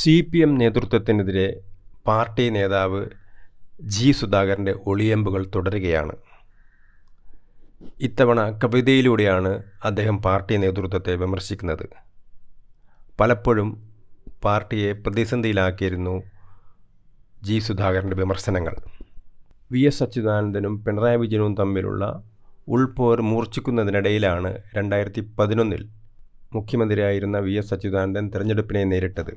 CPM നേതൃത്വത്തിനെതിരെ party നേതാവ് G. സുധാകരൻ്റെ ഒളിയമ്പുകൾ തുടരുകയാണ്. ഇത്തവണ കവിതയിലൂടെയാണ് അദ്ദേഹം പാർട്ടി നേതൃത്വത്തെ വിമർശിക്കുന്നത്. പലപ്പോഴും പാർട്ടിയെ പ്രതിസന്ധിയിലാക്കിയിരുന്നു ജി. സുധാകരൻ്റെ വിമർശനങ്ങൾ. VS അച്യുതാനന്ദനും പിണറായി വിജയനും തമ്മിലുള്ള ഉൾപോർ മൂർച്ഛിക്കുന്നതിനിടയിലാണ് 2011 മുഖ്യമന്ത്രിയായിരുന്ന VS അച്യുതാനന്ദൻ തെരഞ്ഞെടുപ്പിനെ നേരിട്ടത്.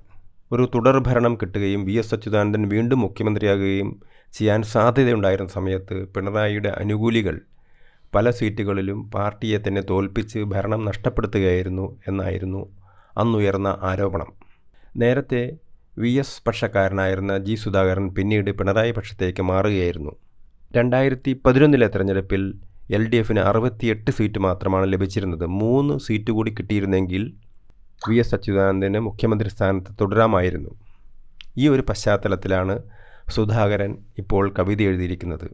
ഒരു തുടർഭരണം കിട്ടുകയും VS അച്യുതാനന്ദൻ വീണ്ടും മുഖ്യമന്ത്രിയാകുകയും ചെയ്യാൻ സാധ്യതയുണ്ടായിരുന്ന സമയത്ത് പിണറായിയുടെ അനുകൂലികൾ പല സീറ്റുകളിലും പാർട്ടിയെ തന്നെ തോൽപ്പിച്ച് ഭരണം നഷ്ടപ്പെടുത്തുകയായിരുന്നു എന്നായിരുന്നു അന്നുയർന്ന ആരോപണം. നേരത്തെ VS പക്ഷക്കാരനായിരുന്ന ജി. സുധാകരൻ പിന്നീട് പിണറായി പക്ഷത്തേക്ക് മാറുകയായിരുന്നു. 2011 തെരഞ്ഞെടുപ്പിൽ LDFന് 68 സീറ്റ് മാത്രമാണ് ലഭിച്ചിരുന്നത്. 3 സീറ്റ് കൂടി കിട്ടിയിരുന്നെങ്കിൽ VS അച്യുതാനന്ദന് മുഖ്യമന്ത്രി സ്ഥാനത്ത് തുടരാമായിരുന്നു. ഈ ഒരു പശ്ചാത്തലത്തിലാണ് സുധാകരൻ ഇപ്പോൾ കവിത എഴുതിയിരിക്കുന്നത്.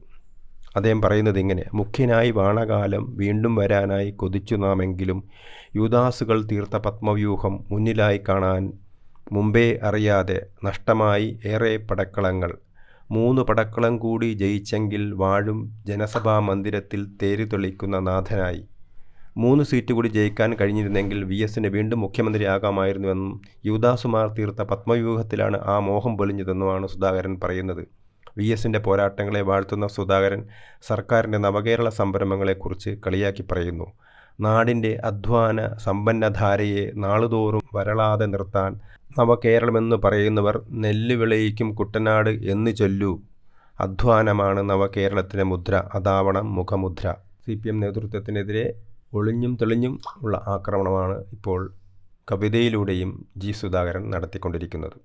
അദ്ദേഹം പറയുന്നത് ഇങ്ങനെ: മുഖ്യനായി വാണകാലം വീണ്ടും വരാനായി കൊതിച്ചു നാമെങ്കിലും യൂദാസുകൾ തീർത്ത പത്മവ്യൂഹം മുന്നിലായി കാണാൻ മുമ്പേ അറിയാതെ നഷ്ടമായി ഏറെ പടക്കളങ്ങൾ. 3 പടക്കളം കൂടി ജയിച്ചെങ്കിൽ വാഴും ജനസഭാ മന്ദിരത്തിൽ തേര് തെളിക്കുന്ന നാഥനായി. 3 സീറ്റ് കൂടി ജയിക്കാൻ കഴിഞ്ഞിരുന്നെങ്കിൽ VSന് വീണ്ടും മുഖ്യമന്ത്രിയാകാമായിരുന്നുവെന്നും യൂദാസുമാർ തീർത്ത പത്മവ്യൂഹത്തിലാണ് ആ മോഹം പൊലിഞ്ഞതെന്നുമാണ് സുധാകരൻ പറയുന്നത്. VSൻ്റെ പോരാട്ടങ്ങളെ വാഴ്ത്തുന്ന സുധാകരൻ സർക്കാരിൻ്റെ നവകേരള സംരംഭങ്ങളെക്കുറിച്ച് കളിയാക്കി പറയുന്നു. നാടിൻ്റെ അധ്വാന സമ്പന്നധാരയെ നാളുതോറും വരളാതെ നിർത്താൻ നവകേരളമെന്ന് പറയുന്നവർ നെല്ല് വിളയിക്കും കുട്ടനാട് എന്ന് ചൊല്ലൂ. അധ്വാനമാണ് നവകേരളത്തിൻ്റെ മുദ്ര, അതാവണം മുഖമുദ്ര. CPM നേതൃത്വത്തിനെതിരെ ഒളിഞ്ഞും തെളിഞ്ഞും ഉള്ള ആക്രമണമാണ് ഇപ്പോൾ കവിതയിലൂടെയും ജി. സുധാകരൻ നടത്തിക്കൊണ്ടിരിക്കുന്നത്.